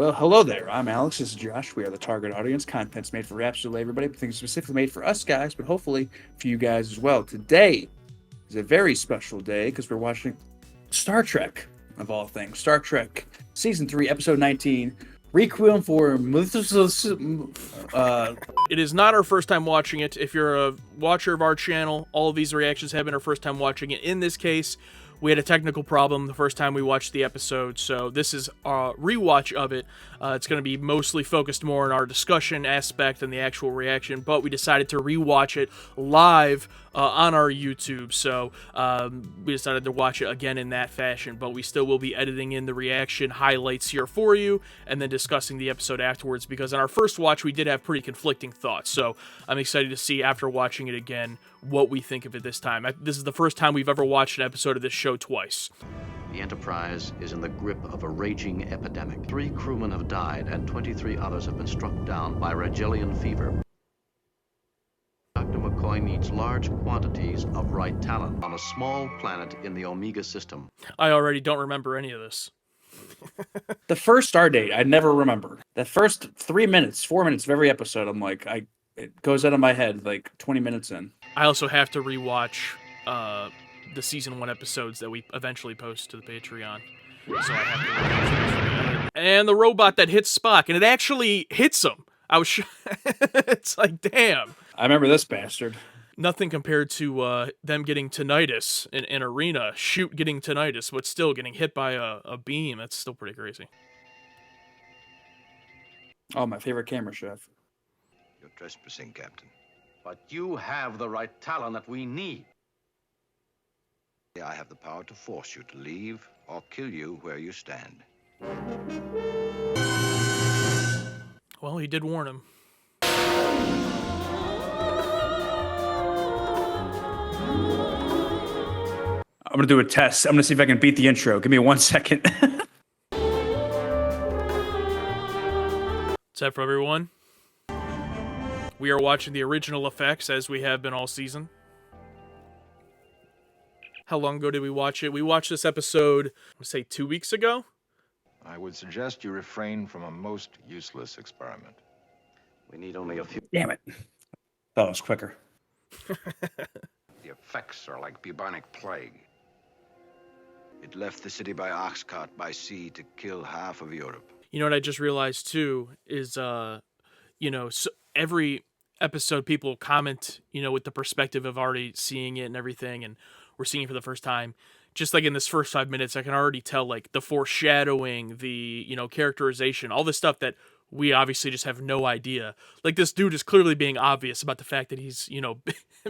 Well, hello there. I'm Alex. This is Josh. We are the target audience. Content's made for absolutely everybody, but things specifically made for us guys, but hopefully for you guys as well. Today is a very special day because we're watching Star Trek, of all things. Star Trek Season 3, Episode 19, Requiem for Methuselah. It is not our first time watching it. If you're a watcher of our channel, all of these reactions have been our first time watching it. In this case, we had a technical problem the first time we watched the episode, so this is a rewatch of it. It's going to be mostly focused more on our discussion aspect than the actual reaction, but we decided to rewatch it live on our YouTube, so we decided to watch it again in that fashion, but we still will be editing in the reaction highlights here for you, and then discussing the episode afterwards, because in our first watch we did have pretty conflicting thoughts, so I'm excited to see, after watching it again, what we think of it this time. This is the first time we've ever watched an episode of this show twice. The Enterprise is in the grip of a raging epidemic. 3 crewmen have died and 23 others have been struck down by Rigelian fever. Dr. McCoy needs large quantities of right talent on a small planet in the Omega system. I already don't remember any of this. The first star date, I never remember. The first 3 minutes, 4 minutes of every episode, I'm like, it goes out of my head like 20 minutes in. I also have to rewatch the season 1 episodes that we eventually post to the Patreon. So I have to rewatch those. And the robot that hits Spock, and it actually hits him. I was it's like, damn. I remember this bastard. Nothing compared to them getting tinnitus in Arena. Shoot getting tinnitus, but still getting hit by a beam. That's still pretty crazy. Oh, my favorite camera chef. You're trespassing, Captain. But you have the right talent that we need. I have the power to force you to leave or kill you where you stand. Well, he did warn him. I'm going to do a test. I'm going to see if I can beat the intro. Give me 1 second. Is that for everyone? We are watching the original effects, as we have been all season. How long ago did we watch it? We watched this episode, say, 2 weeks ago? I would suggest you refrain from a most useless experiment. We need only a few. Damn it. Thought it was quicker. The effects are like bubonic plague. It left the city by ox cart by sea to kill half of Europe. You know what I just realized, too, is, so every episode people comment, with the perspective of already seeing it and everything, and we're seeing it for the first time. Just like in this first 5 minutes, I can already tell, like, the foreshadowing, the, characterization, all this stuff that we obviously just have no idea. Like, this dude is clearly being obvious about the fact that he's,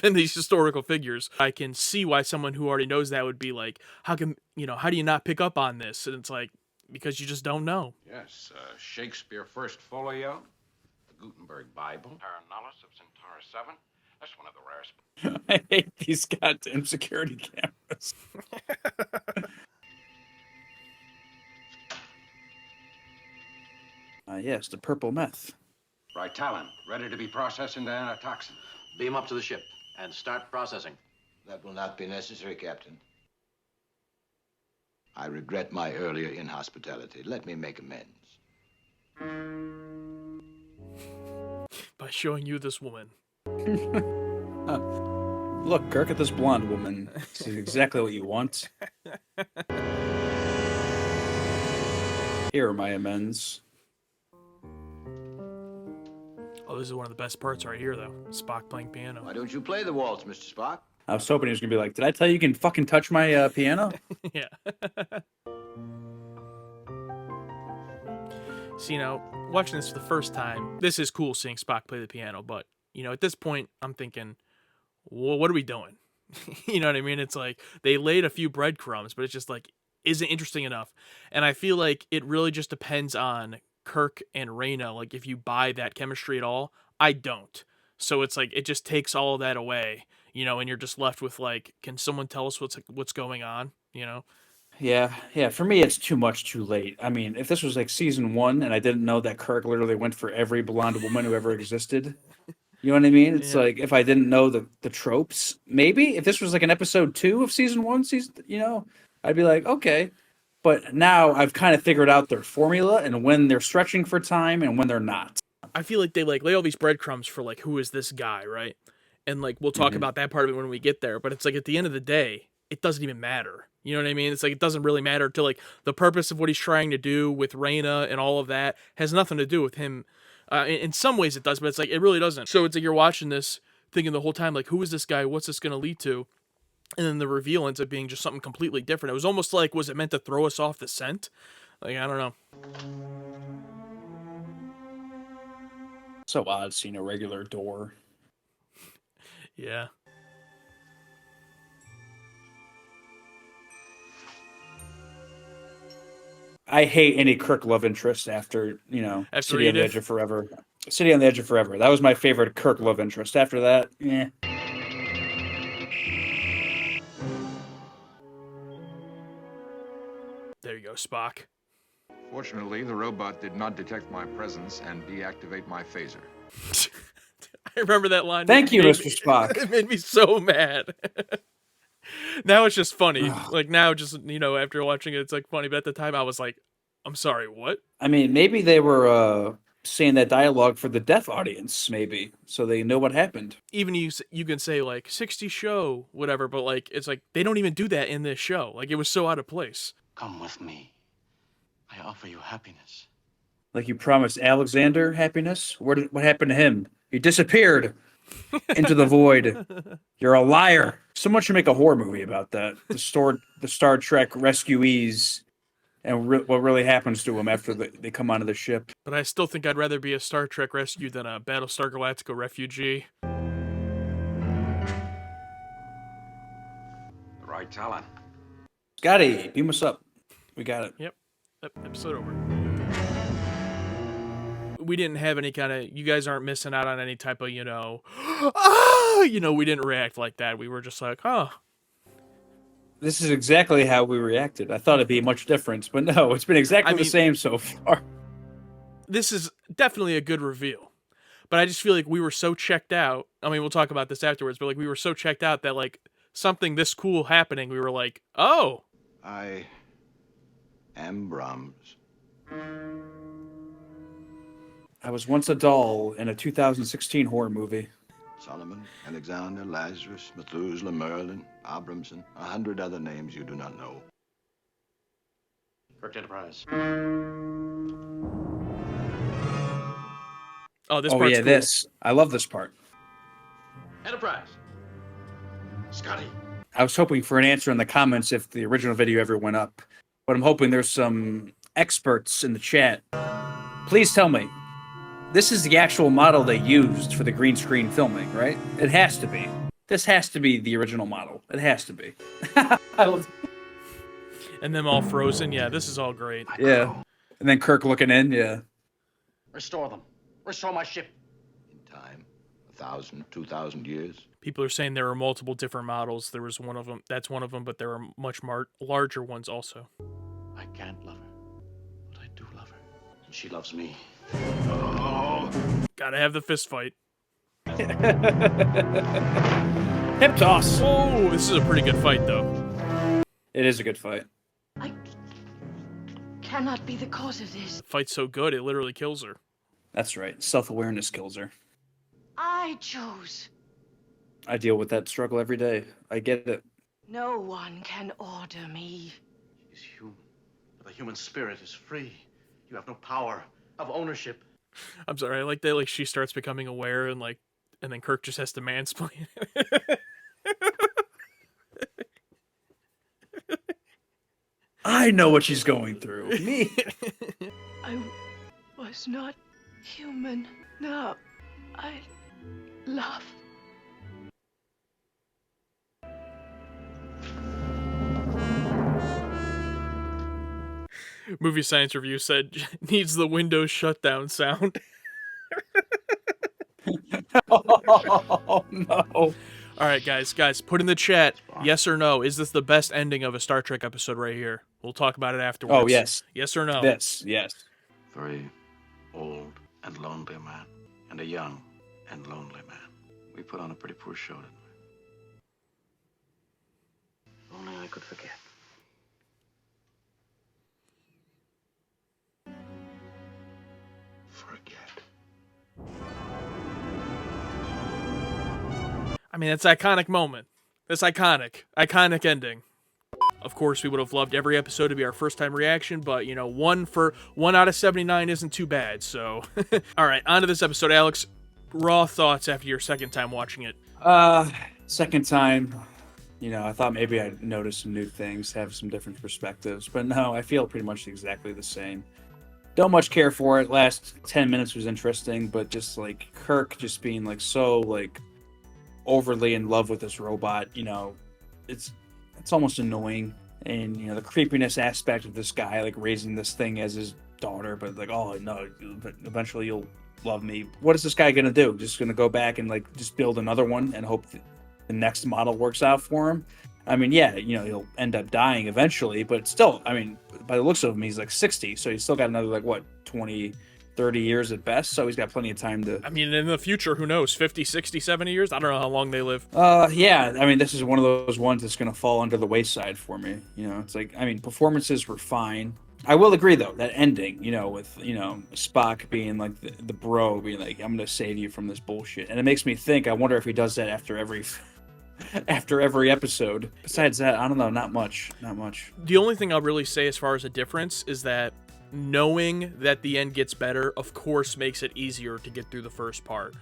been these historical figures. I can see why someone who already knows that would be like, how do you not pick up on this? And it's like, because you just don't know. Yes, Shakespeare First Folio, the Gutenberg Bible, Terranullis of Centaurus 7. That's one of the rarest. I hate these goddamn security cameras. Yes, the purple meth. Right talent, ready to be processed into antitoxin. Beam up to the ship and start processing. That will not be necessary, Captain. I regret my earlier inhospitality. Let me make amends. By showing you this woman. Look, Kirk, at this blonde woman. This is exactly what you want. Here are my amends. Oh, this is one of the best parts right here, though. Spock playing piano. Why don't you play the waltz, Mr. Spock? I was hoping he was going to be like, did I tell you you can fucking touch my piano? Yeah. See, watching this for the first time, this is cool seeing Spock play the piano, but, at this point, I'm thinking, well, what are we doing? You know what I mean? It's like, they laid a few breadcrumbs, but it's just like, isn't interesting enough. And I feel like it really just depends on Kirk and Reyna, like, if you buy that chemistry at all. I don't. So it's like, it just takes all of that away, and you're just left with, like, can someone tell us what's going on, Yeah. For me, it's too much too late. I mean, if this was like season 1 and I didn't know that Kirk literally went for every blonde woman who ever existed, you know what I mean? It's like, if I didn't know the tropes, maybe if this was like an episode 2 of season 1, I'd be like, okay. But now I've kind of figured out their formula and when they're stretching for time and when they're not. I feel like they like lay all these breadcrumbs for like who is this guy, right? And like we'll talk about that part of it when we get there. But it's like at the end of the day, it doesn't even matter. You know what I mean? It's like it doesn't really matter to like the purpose of what he's trying to do with Reyna and all of that has nothing to do with him. In some ways it does, but it's like it really doesn't. So it's like you're watching this thinking the whole time like who is this guy? What's this going to lead to? And then the reveal ends up being just something completely different. It was almost like was it meant to throw us off the scent? Like I don't know. So odd seeing a regular door. Yeah. I hate any Kirk love interest after, After City on the Edith? Edge of Forever. City on the Edge of Forever. That was my favorite Kirk love interest. After that, eh. There you go, Spock. Fortunately, the robot did not detect my presence and deactivate my phaser. I remember that line. Thank you, It made Mr. me- Spock. It made me so mad. Now it's just funny. Like now, just after watching it, it's like funny. But at the time, I was like, "I'm sorry, what?" I mean, maybe they were saying that dialogue for the deaf audience, maybe, so they know what happened. Even you can say like 60 show, whatever, but like it's like they don't even do that in this show. Like it was so out of place. Come with me. I offer you happiness. Like you promised Alexander happiness. What happened to him? He disappeared into the void. You're a liar. Someone should make a horror movie about that. The Star Trek rescuees and what really happens to them after they come onto the ship. But I still think I'd rather be a Star Trek rescue than a Battlestar Galactica refugee. The right talent. Scotty, beam us up. We got it. Yep. Episode over. We didn't have any kind of. You guys aren't missing out on any type of, we didn't react like that. We were just like, oh. This is exactly how we reacted. I thought it'd be much different, but no, it's been exactly the same so far. This is definitely a good reveal. But I just feel like we were so checked out. I mean, we'll talk about this afterwards, but like we were so checked out that like something this cool happening, we were like, oh. I am Brahms. I was once a doll in a 2016 horror movie. Solomon, Alexander, Lazarus, Methuselah, Merlin, Abramson, 100 other names you do not know. Kirk Enterprise. Oh, this Oh part's yeah, cool. this. I love this part. Enterprise. Scotty. I was hoping for an answer in the comments if the original video ever went up, but I'm hoping there's some experts in the chat. Please tell me. This is the actual model they used for the green screen filming, right? It has to be. This has to be the original model. It has to be. And them all frozen. Yeah, this is all great. Yeah. And then Kirk looking in, yeah. Restore them. Restore my ship. In time, 1,000, 2,000 years. People are saying there are multiple different models. There was one of them. That's one of them, but there are much larger ones also. I can't love her, but I do love her. And she loves me. Gotta have the fist fight. Hip toss. Oh, this is a pretty good fight, though. It is a good fight. I cannot be the cause of this. Fight's so good, it literally kills her. That's right. Self-awareness kills her. I chose. I deal with that struggle every day. I get it. No one can order me. She's human, but the human spirit is free. You have no power of ownership. I'm sorry, I like that. Like she starts becoming aware, and then Kirk just has to mansplain. I know what she's going through. Me. I was not human. Now I love. Movie Science Review said needs the Windows shutdown sound. Oh no. All right, guys, put in the chat yes or no. Is this the best ending of a Star Trek episode right here? We'll talk about it afterwards. Oh yes. Yes or no? This, yes. Very old and lonely man, and a young and lonely man. We put on a pretty poor show, didn't we? Only I could forget. I mean, it's an iconic moment. It's iconic ending. Of course, we would have loved every episode to be our first time reaction, but you know, 1 out of 79 isn't too bad. So, all right, on to this episode, Alex. Raw thoughts after your second time watching it. Second time, you know, I thought maybe I'd notice some new things, have some different perspectives, but no, I feel pretty much exactly the same. Don't much care for it. Last 10 minutes was interesting, but just like Kirk just being like so like overly in love with this robot, you know, it's almost annoying. And you know, the creepiness aspect of this guy like raising this thing as his daughter, but like, oh no, but eventually you'll love me. What is this guy gonna do? Just gonna go back and like just build another one and hope the next model works out for him? I mean, yeah, you know, he'll end up dying eventually, but still, I mean, by the looks of him, he's like 60, so he's still got another, like, what, 20, 30 years at best, so he's got plenty of time to... I mean, in the future, who knows, 50, 60, 70 years? I don't know how long they live. Yeah, I mean, this is one of those ones that's going to fall under the wayside for me, you know? It's like, I mean, performances were fine. I will agree, though, that ending, you know, with, you know, Spock being, like, the bro, being like, I'm going to save you from this bullshit. And it makes me think, I wonder if he does that after every episode. Besides that, I don't know, not much. The only thing I'll really say as far as a difference is that knowing that the end gets better, of course, makes it easier to get through the first part.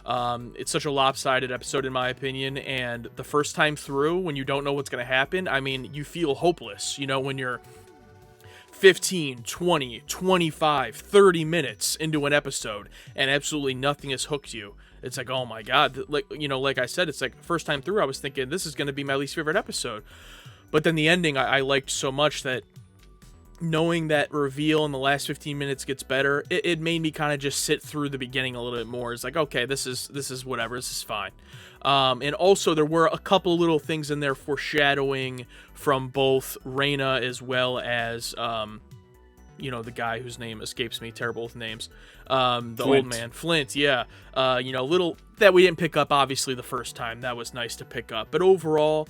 It's such a lopsided episode, in my opinion, and the first time through, when you don't know what's going to happen, I mean, you feel hopeless, you know, when you're 15, 20, 25, 30 minutes into an episode, and absolutely nothing has hooked you. It's like, oh my god, like, you know, like I said, it's like first time through I was thinking this is going to be my least favorite episode, but then the ending I liked so much that knowing that reveal in the last 15 minutes gets better, it made me kind of just sit through the beginning a little bit more. It's like, okay, this is whatever, this is fine. And also there were a couple little things in there foreshadowing from both Reyna as well as you know, the guy whose name escapes me, terrible with names, the old man, Flint, yeah, you know, little that we didn't pick up, obviously, the first time. That was nice to pick up. But overall,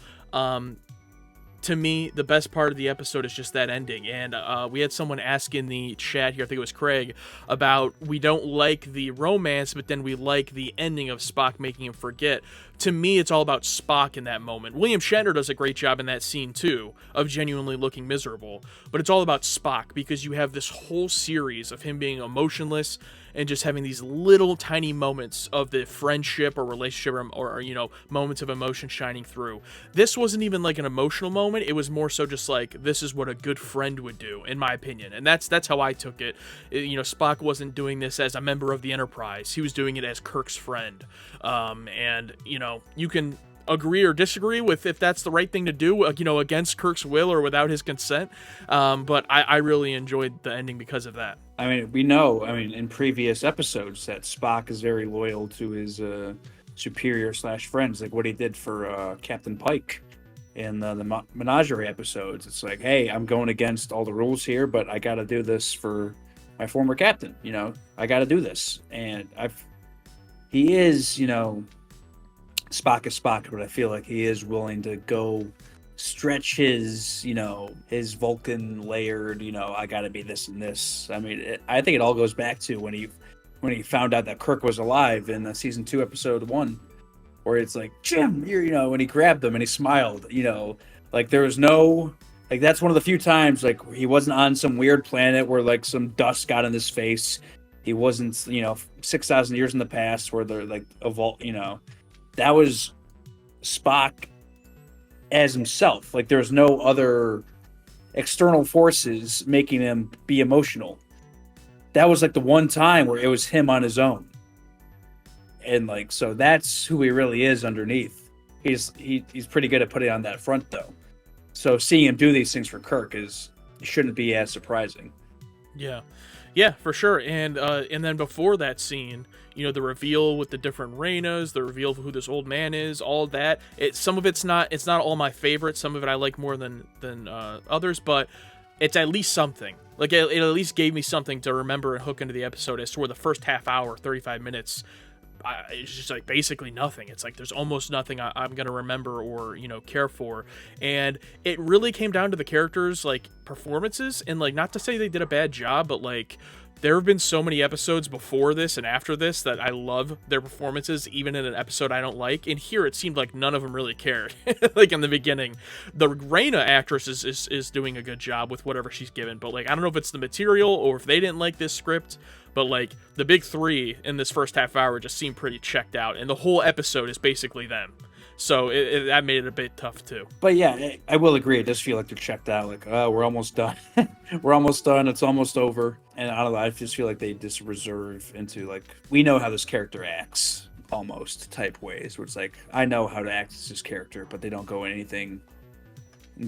to me, the best part of the episode is just that ending. And we had someone ask in the chat here, I think it was Craig, about we don't like the romance, but then we like the ending of Spock making him forget. To me, it's all about Spock in that moment. William Shatner does a great job in that scene, too, of genuinely looking miserable. But it's all about Spock, because you have this whole series of him being emotionless and just having these little tiny moments of the friendship or relationship or you know, moments of emotion shining through. This wasn't even like an emotional moment. It was more so just like, this is what a good friend would do, in my opinion. And that's how I took it. You know, Spock wasn't doing this as a member of the Enterprise. He was doing it as Kirk's friend. And, you know, you can agree or disagree with if that's the right thing to do, you know, against Kirk's will or without his consent. But I really enjoyed the ending because of that. I mean, we know, in previous episodes that Spock is very loyal to his superior / friends, like what he did for Captain Pike in the Menagerie episodes. It's like, hey, I'm going against all the rules here, but I got to do this for my former captain, you know, I got to do this. And he is, you know, Spock is Spock, but I feel like he is willing to go stretch his, you know, his Vulcan layered, you know, I gotta be this and this. I mean, I think it all goes back to when he found out that Kirk was alive in season 2, episode 1, where it's like, Jim, you know, when he grabbed him and he smiled, you know, like there was no, like that's one of the few times like he wasn't on some weird planet where like some dust got in his face. He wasn't, you know, 6,000 years in the past where they're like you know, that was Spock as himself. Like there's no other external forces making him be emotional. That was like the one time where it was him on his own. And like, so that's who he really is underneath. He's pretty good at putting on that front though. So seeing him do these things for Kirk shouldn't be as surprising. Yeah, for sure. And then before that scene, you know, the reveal with the different Reynas, the reveal of who this old man is, all of that. Some of it's not all my favorites. Some of it I like more than others, but it's at least something. Like it at least gave me something to remember and hook into the episode as to where the first half hour, 35 minutes, it's just like basically nothing. It's like there's almost nothing I'm gonna remember or care for, and it really came down to the characters' like performances. And like, not to say they did a bad job, but like there have been so many episodes before this and after this that I love their performances, even in an episode I don't like. And here it seemed like none of them really cared. Like in the beginning, the Reyna actress is doing a good job with whatever she's given, but like I don't know if it's the material or if they didn't like this script. But like the big three in this first half hour just seem pretty checked out, and the whole episode is basically them. So that made it a bit tough too. But yeah, I will agree. It does feel like they're checked out. Like, oh, we're almost done. We're almost done. It's almost over. And I don't know. I just feel like they just reserve into like, we know how this character acts, almost type ways. Where it's like, I know how to act as this character, but they don't go anything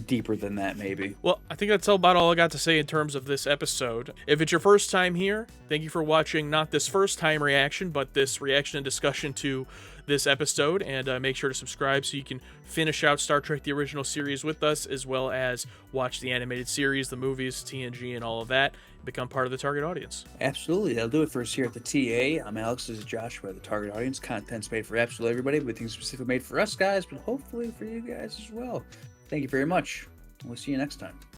deeper than that, maybe. Well, I think that's about all I got to say in terms of this episode. If it's your first time here, thank you for watching not this first time reaction, but this reaction and discussion to this episode, and make sure to subscribe so you can finish out Star Trek the Original Series with us, as well as watch the animated series, the movies, TNG, and all of that, and become part of the target audience. Absolutely. That'll do it for us here at the TA. I'm Alex. This is Joshua, the target audience. Content's made for absolutely everybody, but things specifically made for us guys, but hopefully for you guys as well. Thank you very much. We'll see you next time.